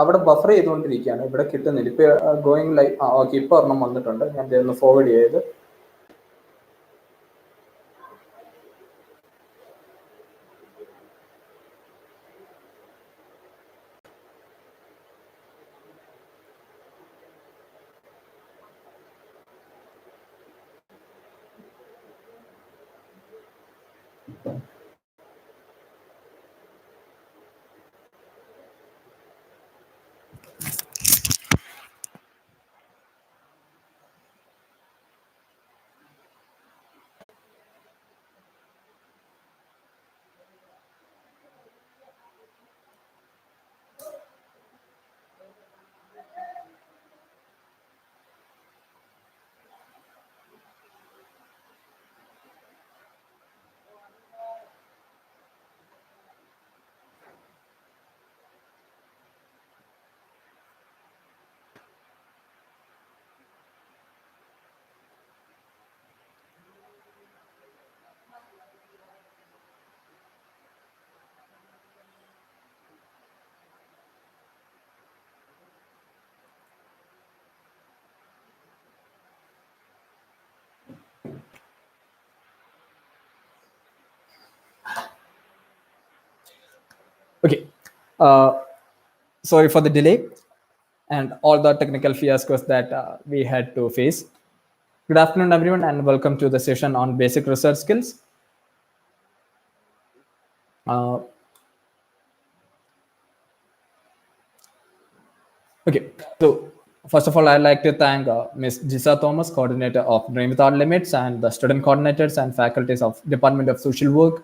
അവിടെ ബഫർ ചെയ്തുകൊണ്ടിരിക്കുകയാണ്, ഇവിടെ കിട്ടുന്നില്ല. ഇപ്പൊ ഗോയിങ് ലൈവ്. ഓക്കെ, ഇപ്പൊ ഒരെണ്ണം വന്നിട്ടുണ്ട്. ഞാൻ ഇതൊന്ന് ഫോർവേഡ് ചെയ്ത്. Okay, sorry for the delay and all the technical fiascos that we had to face. Good afternoon, everyone, and welcome to the session on basic research skills. Okay, so first of all, I'd like to thank Ms. Jisa Thomas, coordinator of Dream Without Limits, and the student coordinators and faculties of Department of Social Work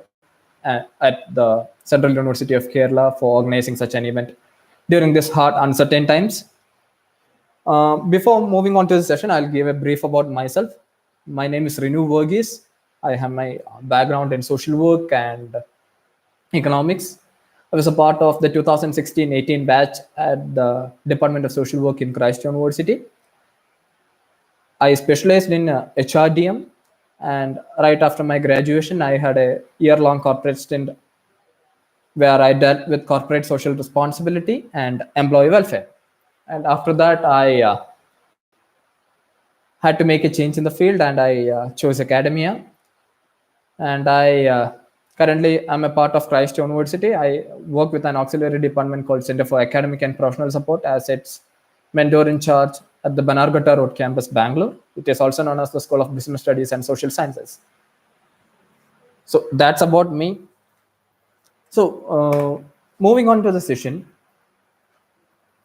at the Central University of Kerala for organizing such an event during this hard, uncertain times. Before moving on to the session, I'll give a brief about myself. My name is Renu Verghese. I have my background in social work and economics. I was a part of the 2016-18 batch at the Department of Social Work in Christ University. I specialized in HRDM, and right after my graduation, I had a year-long corporate stint where I dealt with corporate social responsibility and employee welfare. And after that, I had to make a change in the field, and I chose academia. And I currently I'm a part of Christ University. I work with an auxiliary department called Center for Academic and Professional Support as its mentor in charge at the Banarghatta Road campus, Bangalore. It is also known as the School of Business Studies and Social Sciences. So that's about me. So moving on to the session,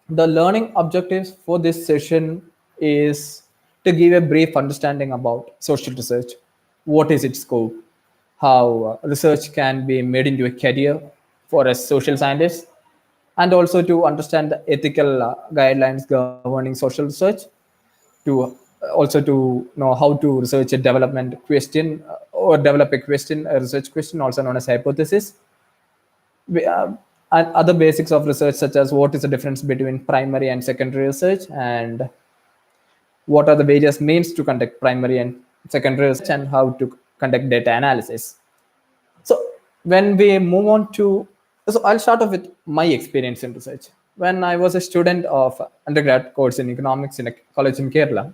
the learning objectives for this session is to give a brief understanding about social research, what is its scope, how research can be made into a career for a social scientist, and also to understand the ethical guidelines governing social research, to also to know how to research a development question or develop a question, a research question, also known as hypothesis. And other basics of research, such as what is the difference between primary and secondary research, and what are the various means to conduct primary and secondary research, and how to conduct data analysis. So when we move on to, so I'll start off with my experience in research. When I was a student of undergrad course in economics in a college in Kerala,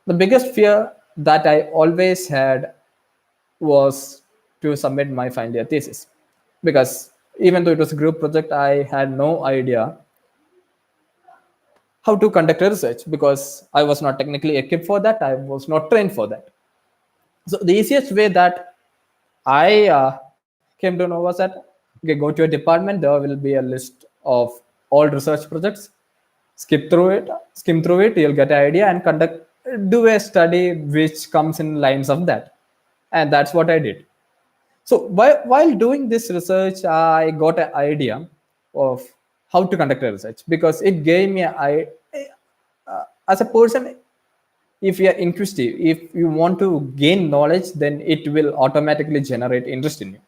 the biggest fear that I always had was to submit my final year thesis, because even though it was a group project, I had no idea how to conduct a research, because I was not technically equipped for that. I was not trained for that. So the easiest way that I came to know was that, okay, go to a department, there will be a list of all research projects, skim through it, you'll get an idea and do a study which comes in lines of that. And that's what I did. So while doing this research, I got an idea of how to conduct a research, because it gave me as a person, if you are inquisitive, if you want to gain knowledge, then it will automatically generate interest in you.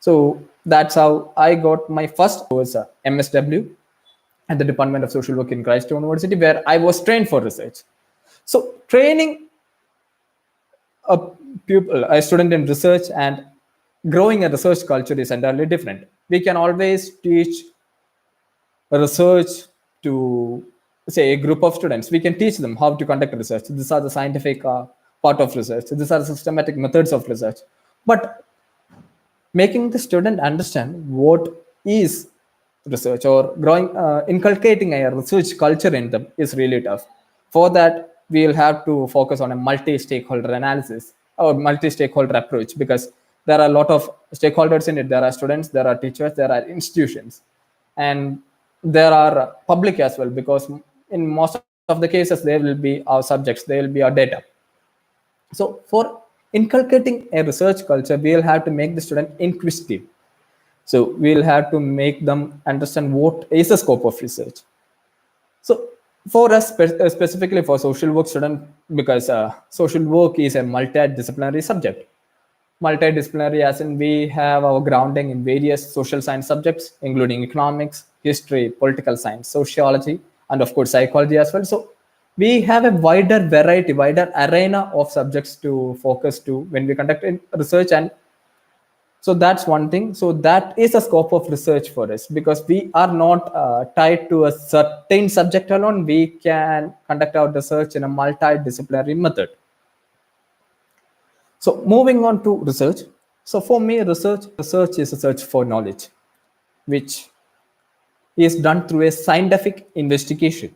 So that's how I got my first was MSW at the Department of Social Work in Christ University, where I was trained for research. So training a student in research and growing a research culture is entirely different. We can always teach research to, say, a group of students. We can teach them how to conduct research. These are the scientific part of research. These are the systematic methods of research. But making the student understand what is research, or inculcating a research culture in them, is really tough. For that, we'll have to focus on a multi-stakeholder analysis or multi-stakeholder approach, because there are a lot of stakeholders in it. There are students, there are teachers, there are institutions, and there are public as well, because in most of the cases they will be our subjects, they will be our data. So for inculcating a research culture, we'll have to make the student inquisitive. So we'll have to make them understand what is the scope of research. So for us, specifically for social work student, because social work is a multidisciplinary subject. Multidisciplinary as in we have our grounding in various social science subjects, including economics, history, political science, sociology, and of course psychology as well. So we have a wider variety, wider arena of subjects to focus to when we conduct research. And so that's one thing. So that is a scope of research for us, because we are not tied to a certain subject alone. We can conduct our research in a multidisciplinary method. So moving on to research. So for me, research is a search for knowledge, which is done through a scientific investigation,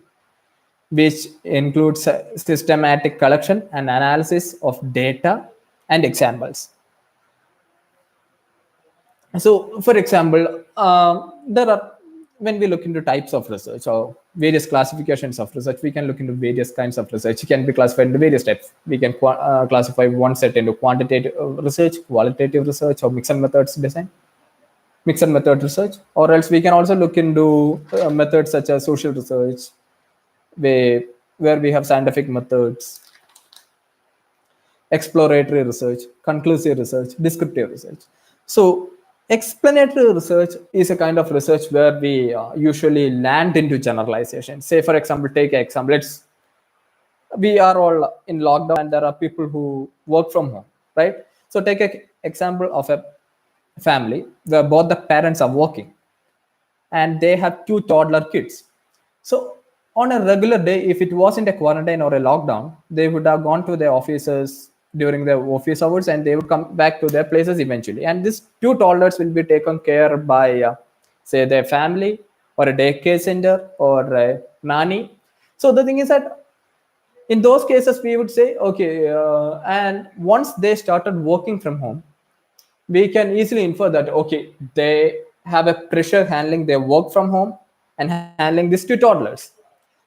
which includes systematic collection and analysis of data and examples. So for example, there are, when we look into types of research or various classifications of research, we can look into various kinds of research. It can be classified into various types. We can classify one set into quantitative research, qualitative research, or mixed methods design, mixed method research. Or else we can also look into methods such as social research, where we have scientific methods, exploratory research, conclusive research, descriptive research. So explanatory research is a kind of research where we usually land into generalization. Say, for example, take an example. We are all in lockdown and there are people who work from home, right? So take an example of a family where both the parents are working and they have two toddler kids. So on a regular day, if it wasn't a quarantine or a lockdown, they would have gone to their offices during their office hours and they would come back to their places eventually. And these two toddlers will be taken care by, say, their family or a daycare center or a nanny. So the thing is that in those cases, we would say, okay, and once they started working from home, we can easily infer that, okay, they have a pressure handling their work from home and handling these two toddlers.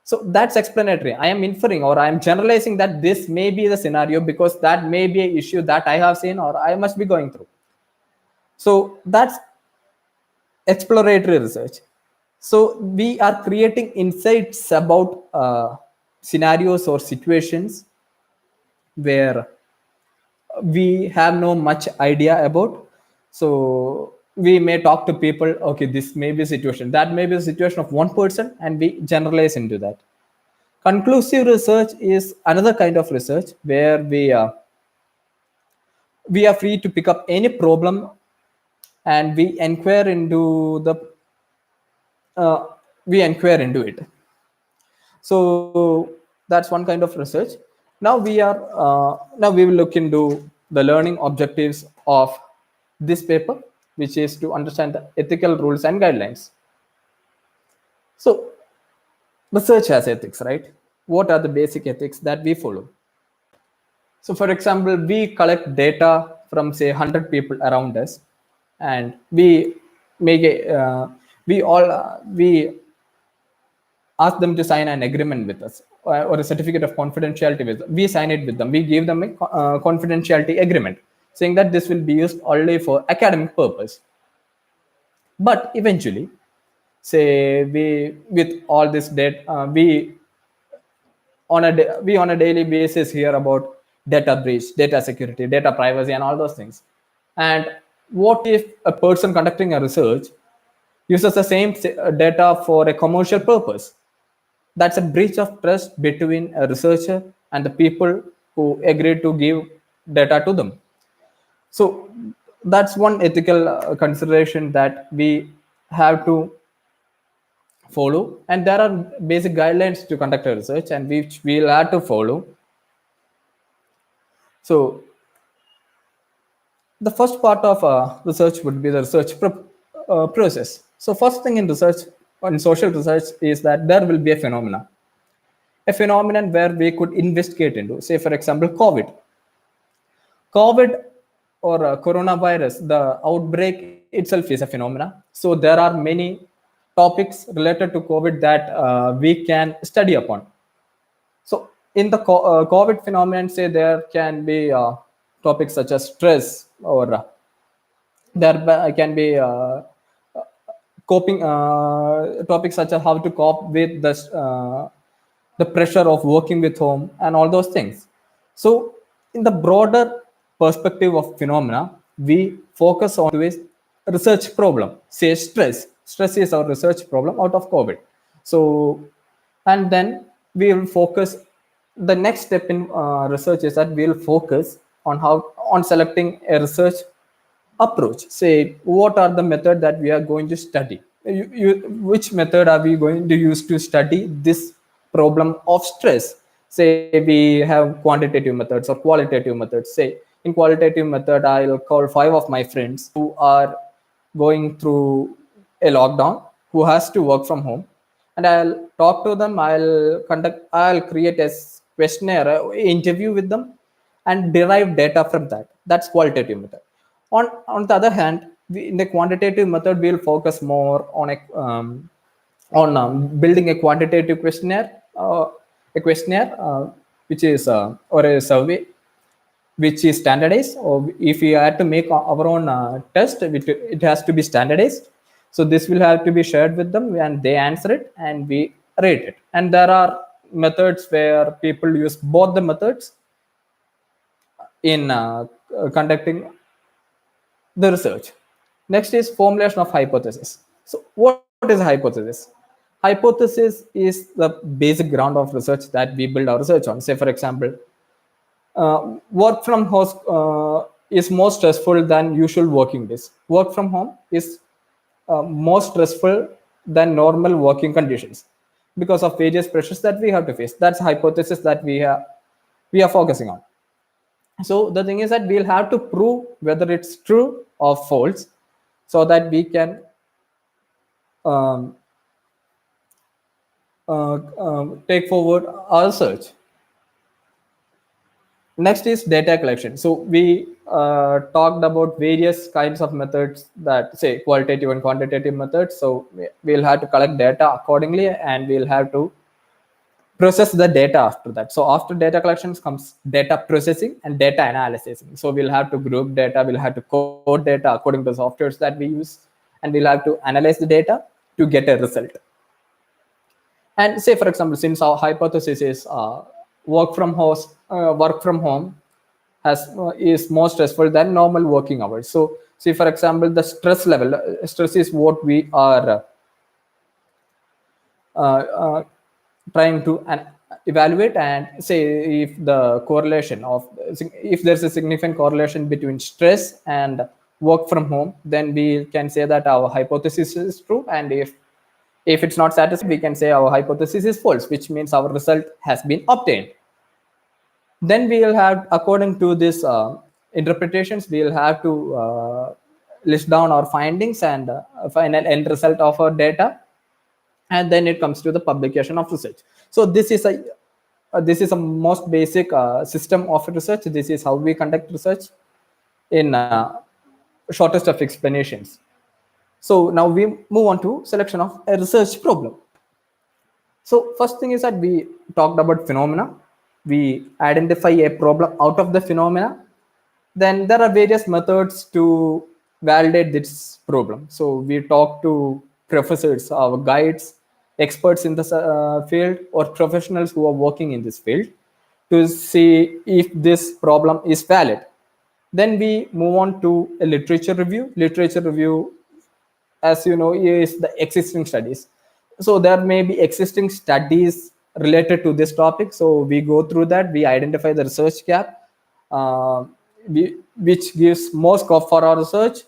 So that's explanatory. I am inferring or I am generalizing that this may be the scenario because that may be an issue that I have seen or I must be going through. So that's exploratory research. So we are creating insights about scenarios or situations where we have no much idea about. So we may talk to people, okay, this may be a situation, that may be a situation of one person, and we generalize into that. Conclusive research is another kind of research where we are free to pick up any problem and we inquire into it. So that's one kind of research. Now we will look into the learning objectives of this paper, which is to understand the ethical rules and guidelines. So research has ethics, right? What are the basic ethics that we follow? So for example, we collect data from, say, 100 people around us, and we make we ask them to sign an agreement with us, or a certificate of confidentiality with them. We sign it with them. We give them a confidentiality agreement saying that this will be used only for academic purpose. But eventually, say, we with all this data, we on a daily basis hear about data breach, data security, data privacy, and all those things. And what if a person conducting a research uses the same data for a commercial purpose? That's a breach of trust between a researcher and the people who agreed to give data to them. So that's one ethical consideration that we have to follow, and there are basic guidelines to conduct a research, and which we'll have to follow. So the first part of research would be the research process. So first thing in research, in social research, is that there will be a phenomenon where we could investigate into. Say, for example, COVID or coronavirus, the outbreak itself is a phenomena. So there are many topics related to COVID that we can study upon. So in the COVID phenomenon, say there can be topics such as stress, or there can be coping topics such as how to cope with the pressure of working with home and all those things. So in the broader perspective of phenomena, we focus on this research problem. Say stress is our research problem out of COVID. So, and then we will focus, the next step in research is that we'll focus on selecting a research approach. Say, what are the method that we are going to study? Which method are we going to use to study this problem of stress? Say we have quantitative methods or qualitative methods. Say in qualitative method, I'll call 5 of my friends who are going through a lockdown, who has to work from home, and I'll talk to them. I'll create a questionnaire, interview with them, and derive data from that. That's qualitative method. On the other hand, in the quantitative method, we'll focus more on building a quantitative questionnaire, which is or a survey which is standardized. Or if we had to make our own test, it has to be standardized. So this will have to be shared with them, and they answer it, and we rate it. And there are methods where people use both the methods in conducting the research. Next is formulation of hypothesis. So what is a hypothesis? Hypothesis is the basic ground of research that we build our research on. Say, for example, work from home is more stressful than usual working days. Work from home is more stressful than normal working conditions because of various pressures that we have to face. That's a hypothesis that we are focusing on. So the thing is that we'll have to prove whether it's true or false, so that we can take forward our search. Next is data collection. So we talked about various kinds of methods, that say qualitative and quantitative methods. So we'll have to collect data accordingly, and we'll have to process the data after that. So after data collections comes data processing and data analysis. So we'll have to group data, we'll have to code data according to the softwares that we use, and we'll have to analyze the data to get a result. And say, for example, since our hypothesis is work from home is more stressful than normal working hours. So say, for example, the stress level, stress is what we are trying to evaluate, and say if there's a significant correlation between stress and work from home, then we can say that our hypothesis is true. And if it's not satisfied, we can say our hypothesis is false, which means our result has been obtained. Then we will have, according to this interpretations, we will have to list down our findings and final end result of our data, and then it comes to the publication of research. So this is a most basic system of research. This is how we conduct research in shortest of explanations. So now we move on to selection of a research problem. So first thing is that we talked about phenomena. We identify a problem out of the phenomena. Then there are various methods to validate this problem. So we talk to professors, our guides, experts in the field, or professionals who are working in this field, to see if this problem is valid. Then we move on to a literature review. Literature review, as you know, is the existing studies. So there may be existing studies related to this topic. So we go through that, we identify the research gap, which gives more scope for our research.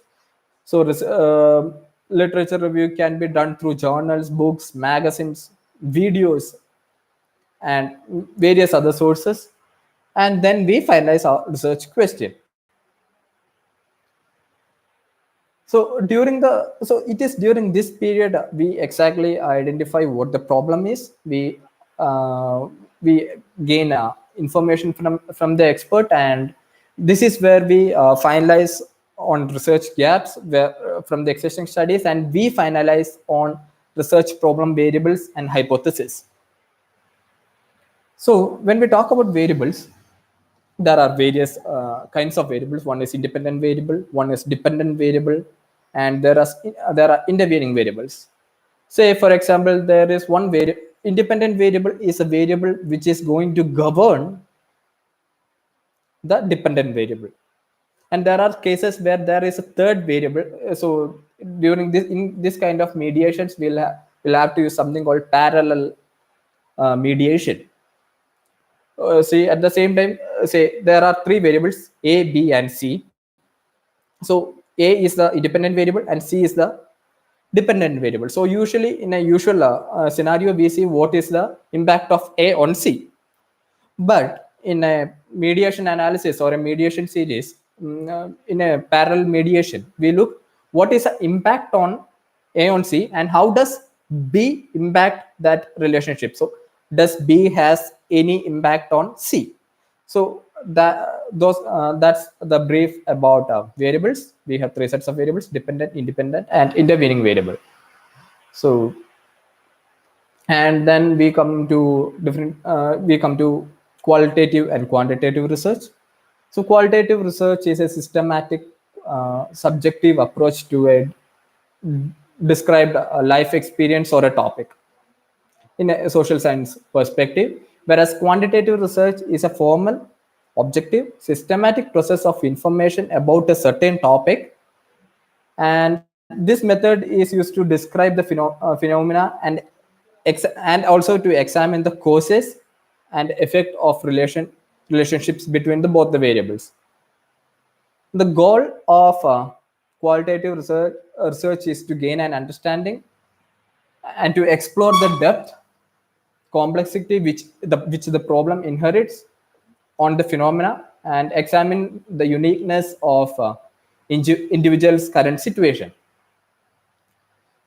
So literature review can be done through journals, books, magazines, videos, and various other sources. And then we finalize our research question. So it is during this period we exactly identify what the problem is. We gain information from the expert, and this is where we finalize on research gaps where, from the existing studies, and we finalize on research problem variables and hypothesis. So when we talk about variables, there are various kinds of variables. One is independent variable, one is dependent variable, and there are intervening variables. Say for example, there is one variable. Independent variable is a variable which is going to govern the dependent variable, and there are cases where there is a third variable. So during this, in this kind of mediations, we'll have to use something called parallel mediation. See, at the same time, say there are three variables, a, b, and c. So a is the independent variable and c is the dependent variable. So usually in a usual scenario, we see what is the impact of a on c. But in a mediation analysis or a mediation series, in a parallel mediation, we look what is the impact on a on c and how does b impact that relationship. So does b has any impact on c? So that's the brief about variables. We have three sets of variables: dependent, independent, and intervening variable. So, and then we come to qualitative and quantitative research. So qualitative research is a systematic subjective approach to a described life experience or a topic in a social science perspective, whereas quantitative research is a formal, objective, systematic process of information about a certain topic. And this method is used to describe the phenomena and also to examine the causes and effect of relationships between both the variables. The goal of qualitative research is to gain an understanding and to explore the depth, complexity which the problem inherits on the phenomena, and examine the uniqueness of individual's current situation.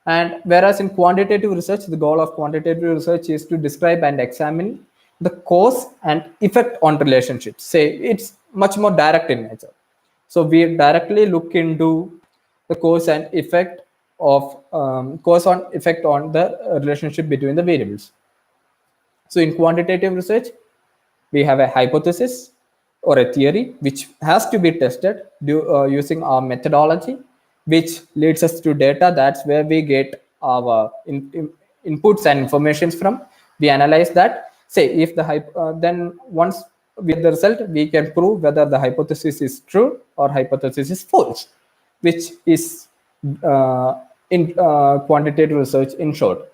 And whereas in quantitative research, the goal of quantitative research is to describe and examine the cause and effect on relationships. Say it's much more direct in nature. So we directly look into the cause and effect of cause on effect on the relationship between the variables. So in quantitative research, we have a hypothesis or a theory which has to be tested using our methodology, which leads us to data. That's where we get our inputs and informations from. We analyze that. Say if the then once we get the result, we can prove whether the hypothesis is true or hypothesis is false, which is in quantitative research in short.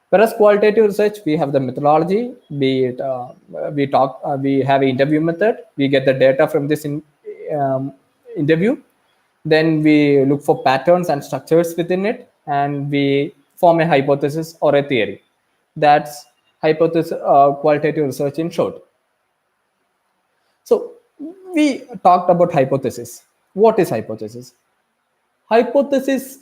Whereas qualitative research, we have the methodology, be it we have an interview method, we get the data from this interview, then we look for patterns and structures within it, and we form a hypothesis or a theory. That's qualitative research in short. So we talked about hypothesis. What is hypothesis? Hypothesis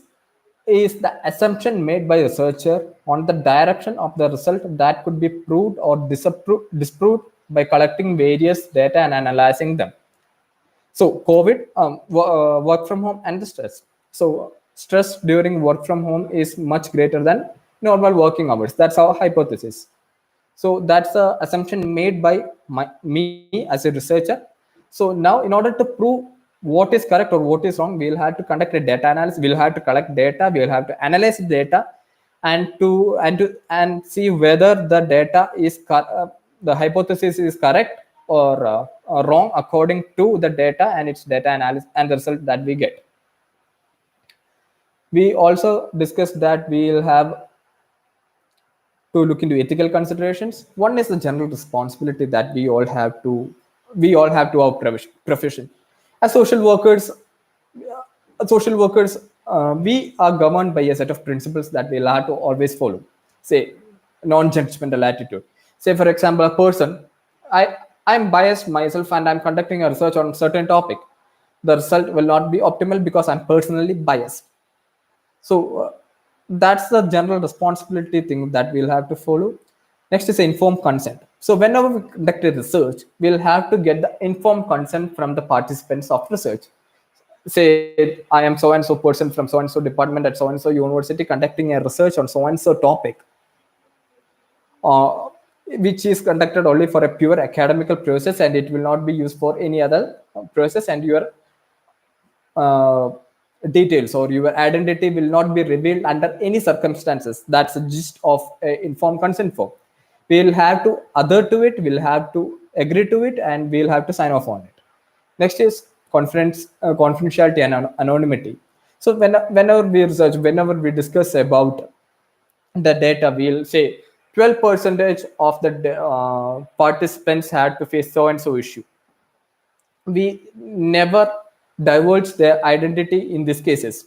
is the assumption made by a researcher on the direction of the result that could be proved or disproved by collecting various data and analyzing them. So COVID, work from home, and the stress. So stress during work from home is much greater than normal working hours. That's our hypothesis. So that's the assumption made by me as a researcher. So now in order to prove what is correct or what is wrong, we'll have to conduct a data analysis. We'll have to collect data. We'll have to analyze data and see whether the data is the hypothesis is correct or wrong according to the data and its data analysis and the result that we get. We also discussed that we'll have to look into ethical considerations. One is the general responsibility that we all have to our profession as social workers. we are governed by a set of principles that we'll have to always follow. Say, non-judgmental attitude. Say, for example, a person, I'm biased myself and I'm conducting a research on a certain topic. The result will not be optimal because I'm personally biased. So that's the general responsibility thing that we'll have to follow. Next is informed consent. So whenever we conduct a research, we'll have to get the informed consent from the participants of research. Say I am so and so person from so and so department at so and so university conducting a research on so and so topic, uh, which is conducted only for a pure academical process, and it will not be used for any other process, and your uh, details or your identity will not be revealed under any circumstances. That's the gist of informed consent form. We'll have to adhere to it, we'll have to agree to it, and we'll have to sign off on it. Next is confidentiality and anonymity. So whenever we research, whenever we discuss about the data, we'll say 12% of the participants had to face so and so issue. We never divulge their identity in these cases,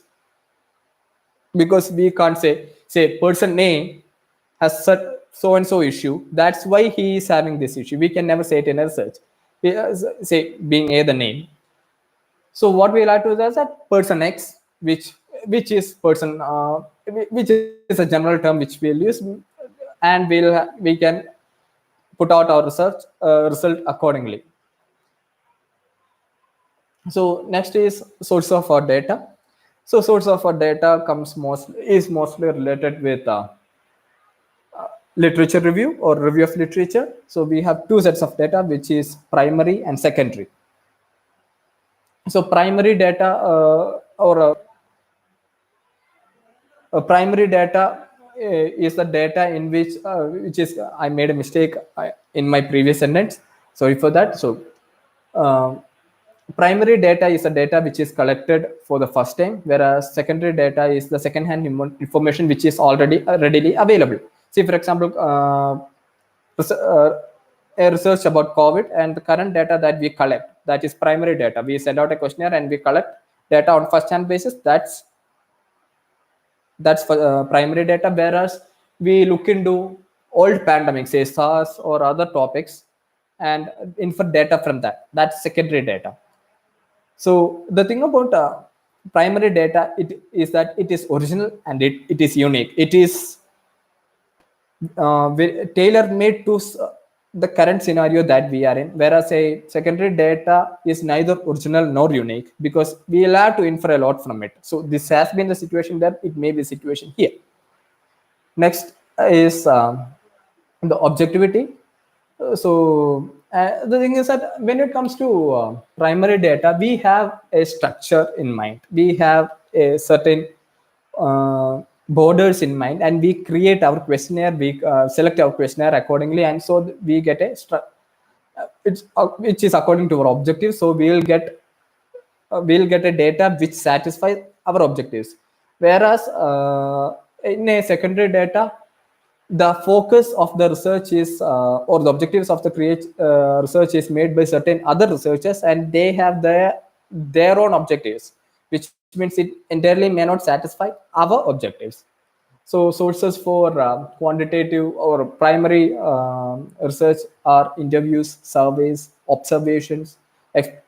because we can't say person A has such so and so issue, that's why he is having this issue. We can never say it in a research. Say being A the name. So what we'll have to do is that person X, which is person which is a general term which we'll use, and we can put out our research result accordingly. So next is source of our data. So source of our data is mostly related with literature review or review of literature. So we have two sets of data, which is primary and secondary. So primary data or primary data is the data in which is I made a mistake in my previous sentence. Sorry for that. So primary data is the data which is collected for the first time, whereas secondary data is the second-hand information which is already readily available. See, for example, a research about COVID, and the current data that we collect, that is primary data. We send out a questionnaire and we collect data on first-hand basis. That's for primary data, whereas we look into old pandemics, say SARS or other topics, and infer data from that. That's secondary data. So the thing about primary data is that it is original and it is unique. It is tailor-made to the current scenario that we are in, whereas a secondary data is neither original nor unique, because we will have to infer a lot from it. So this has been the situation there, it may be the situation here. Next is the objectivity. So the thing is that when it comes to primary data, we have a structure in mind, we have a certain borders in mind, and we create our questionnaire, we select our questionnaire accordingly, and so we get a which is according to our objectives. So we'll get a data which satisfies our objectives, whereas in a secondary data, the focus of the research is or the objectives of the research is made by certain other researchers, and they have their own objectives, which means it entirely may not satisfy our objectives. So sources for quantitative or primary research are interviews, surveys, observations,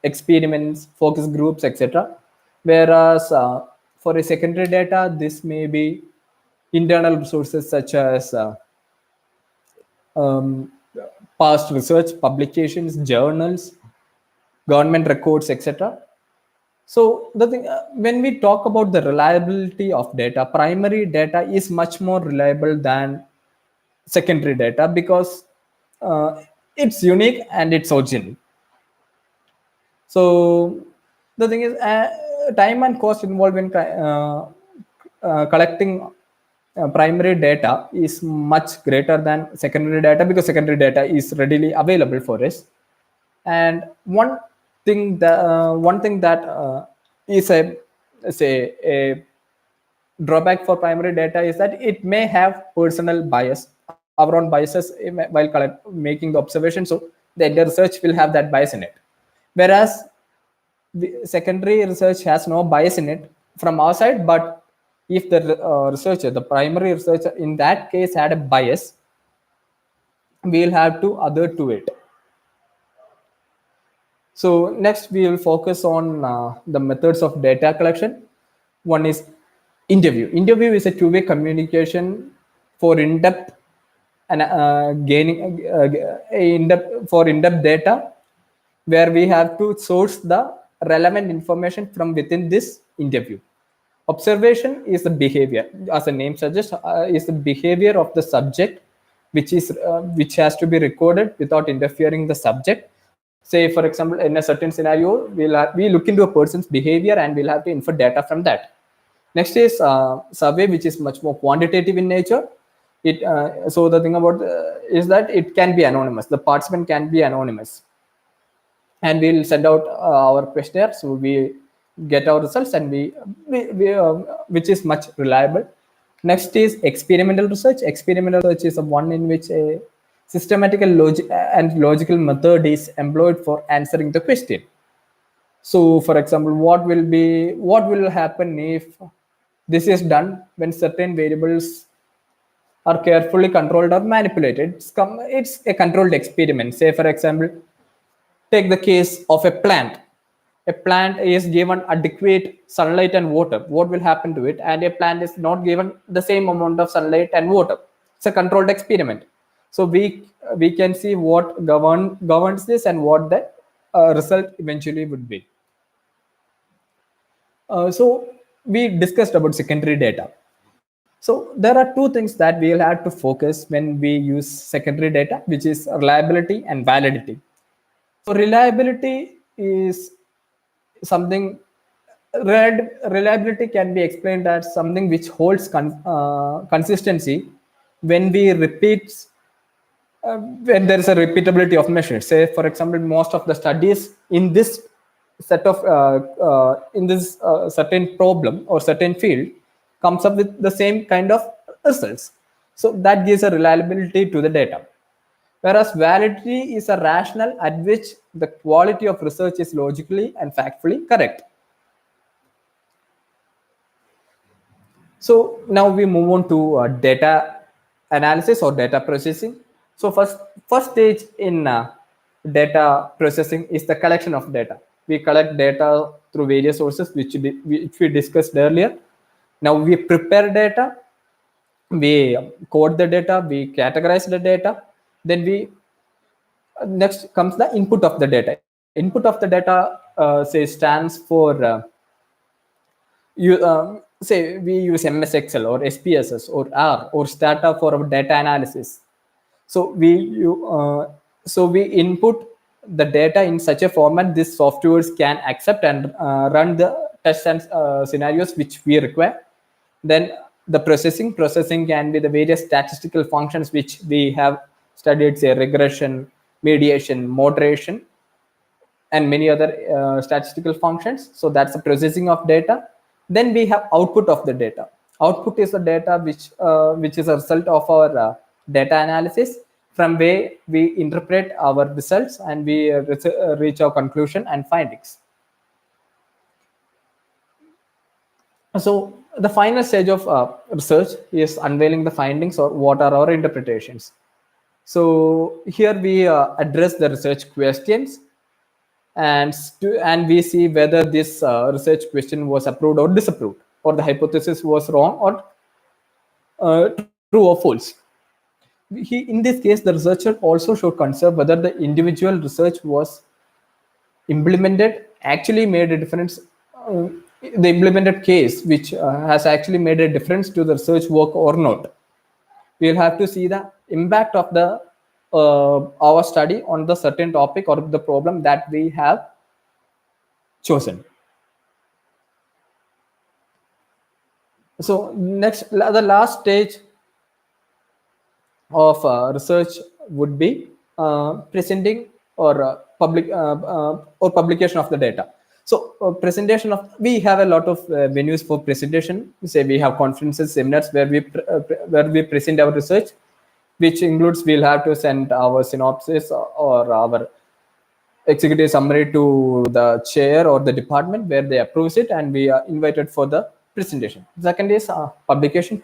experiments, focus groups, etc. Whereas for a secondary data, this may be internal resources such as past research, publications, journals, government records, etc. So the thing, when we talk about the reliability of data, primary data is much more reliable than secondary data, because it's unique and it's original. So the thing is, time and cost involved in collecting primary data is much greater than secondary data, because secondary data is readily available for us. And one thing that is a drawback for primary data is that it may have personal bias, our own biases while making the observation. So the research will have that bias in it, whereas the secondary research has no bias in it. from our side, but if the researcher, the primary researcher in that case had a bias, we'll have to adhere to it. So next we will focus on the methods of data collection. One is interview. Interview is a two-way communication for in-depth and gaining in-depth data, where we have to source the relevant information from within this interview. Observation is the behavior, as the name suggests, is the behavior of the subject, which has to be recorded without interfering the subject. Say, for example, in a certain scenario, we look into a person's behavior and we'll have to infer data from that. Next is survey, which is much more quantitative in nature. So the thing about is that it can be anonymous. The participant can be anonymous, and we'll send out our questionnaire. So we get our results, and which is much reliable. Next is experimental research. Experimental research is the one in which a systematical logical method is employed for answering the question. So, for example, what will happen if this is done when certain variables are carefully controlled or manipulated? It's a controlled experiment. Say, for example, take the case of a plant. A plant is given adequate sunlight and water. What will happen to it? And a plant is not given the same amount of sunlight and water. It's a controlled experiment. So we can see what governs this and what the result eventually would be. So we discussed about secondary data. So there are two things that we'll have to focus when we use secondary data, which is reliability and validity. So reliability is something, reliability can be explained as something which holds consistency when we repeat, when there is a repeatability of measures. Say, for example, most of the studies in this set of certain problem or certain field comes up with the same kind of results. So that gives a reliability to the data. Whereas validity is a rationale at which the quality of research is logically and factually correct. So now we move on to data analysis or data processing. So first stage in data processing is the collection of data. We collect data through various sources, which we discussed earlier. Now we prepare data, we code the data, we categorize the data. Then next comes the input of the data. Input of the data say stands for say we use MS Excel or SPSS or R or Stata for our data analysis. So we input the data in such a format this softwares can accept and run the tests and scenarios which we require. Then the processing can be the various statistical functions which we have studied, say regression, mediation, moderation, and many other statistical functions. So that's the processing of data. Then we have output of the data. Output is the data which is a result of our data analysis, from where we interpret our results and we reach our conclusion and findings. So the final stage of research is unveiling the findings or what are our interpretations. So here we address the research questions and we see whether this research question was approved or disapproved, or the hypothesis was wrong or true or false. In this case, the researcher also should consider whether the individual research was implemented actually made a difference. The implemented case which has actually made a difference to the research work or not. We'll have to see the impact of the our study on the certain topic or the problem that we have chosen. So next, the last stage of research would be presenting or publication of the data. So presentation of, we have a lot of venues for presentation. Say we have conferences, seminars where we present our research, which includes we'll have to send our synopsis or our executive summary to the chair or the department where they approves it, and we are invited for the presentation. Second is publication.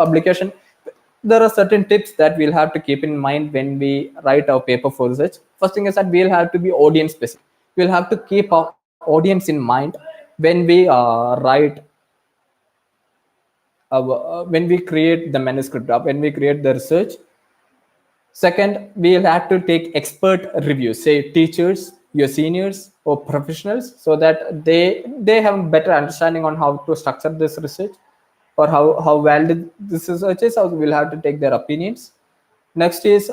There are certain tips that we'll have to keep in mind when we write our paper for research. First thing is that we'll have to be audience specific. We'll have to keep our audience in mind when we write when we create the manuscript, when we create the research. Second, we'll have to take expert reviews, say teachers, your seniors, or professionals, so that they have a better understanding on how to structure this research or how valid this research is. So we'll have to take their opinions. Next is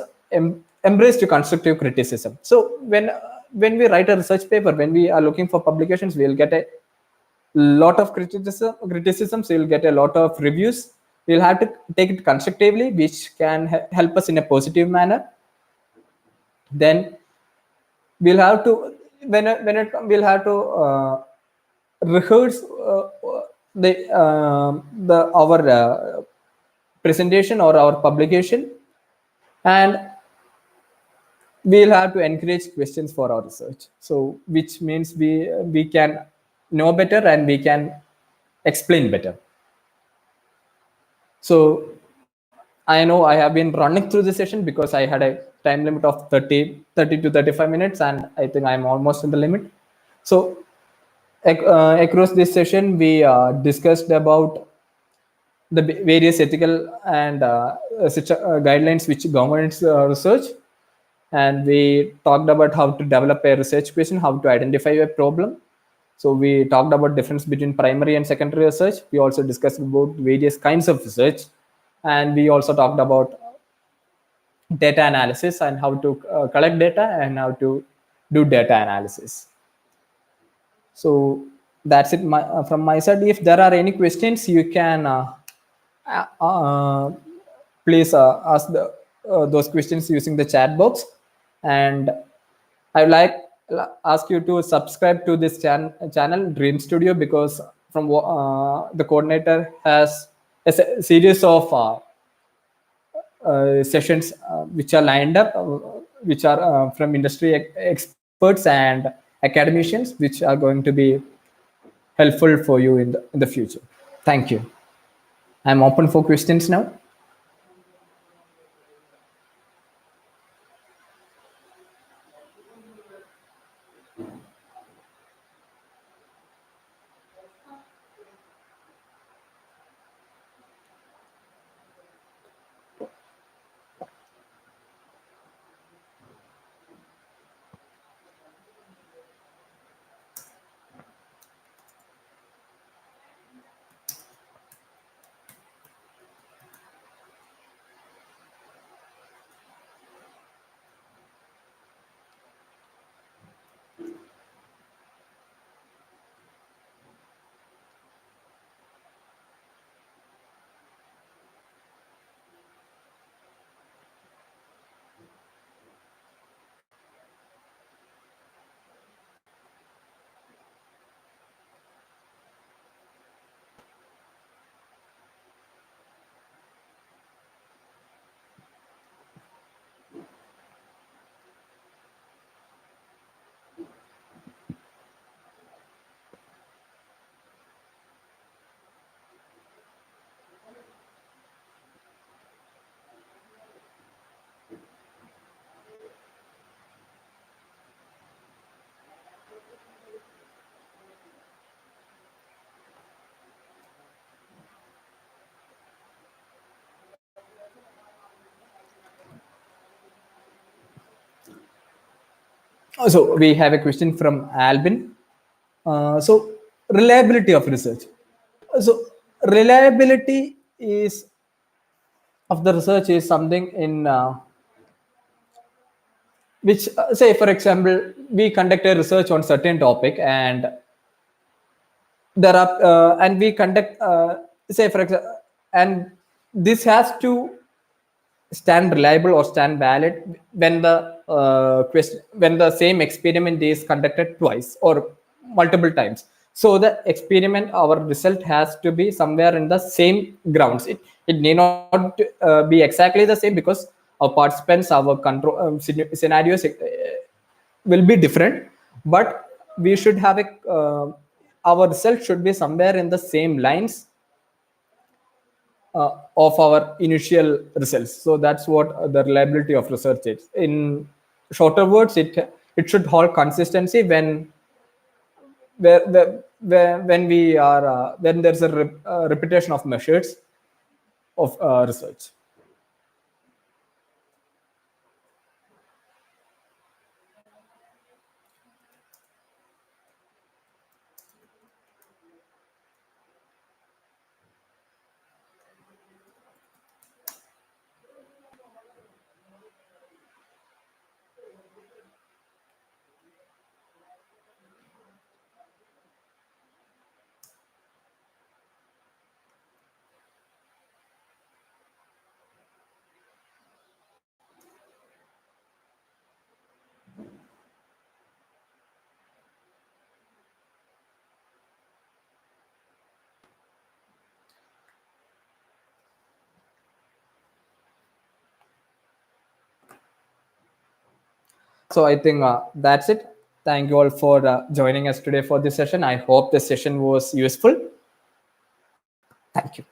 embrace to constructive criticism. So when we write a research paper, when we are looking for publications, we'll get a lot of criticisms. You'll get a lot of reviews. We'll have to take it constructively, which can help us in a positive manner. Then we'll have to we'll have to rehearse the our presentation or our publication, and we'll have to encourage questions for our research, so which means we can know better and we can explain better. So I know I have been running through the session because I had a time limit of 30 to 35 minutes, and I think I'm almost in the limit. So across this session, we discussed about the various ethical and guidelines which governs research, and we talked about how to develop a research question, how to identify a problem. So we talked about difference between primary and secondary research. We also discussed about various kinds of research, and we also talked about data analysis and how to collect data and how to do data analysis. So that's it from my side. If there are any questions, you can please ask those questions using the chat box. And I would like ask you to subscribe to this channel Dream Studio, because from the coordinator has a series of sessions which are lined up, which are from industry experts and academicians, which are going to be helpful for you in the future. Thank you. I'm open for questions now. So we have a question from Albin. So reliability of research. So reliability is of the research is something in which say, for example, we conduct a research on certain topic, and there are and we conduct say, for example, and this has to stand reliable or stand valid when the question, when the same experiment is conducted twice or multiple times. So the experiment, our result has to be somewhere in the same grounds. It may not be exactly the same, because our participants, our control scenarios will be different, but we should have our result should be somewhere in the same lines of our initial results. So that's what the reliability of research is. In shorter words, it should hold consistency when we are when there's a repetition of measures of research. So I think that's it. Thank you all for joining us today for this session. I hope the session was useful. Thank you.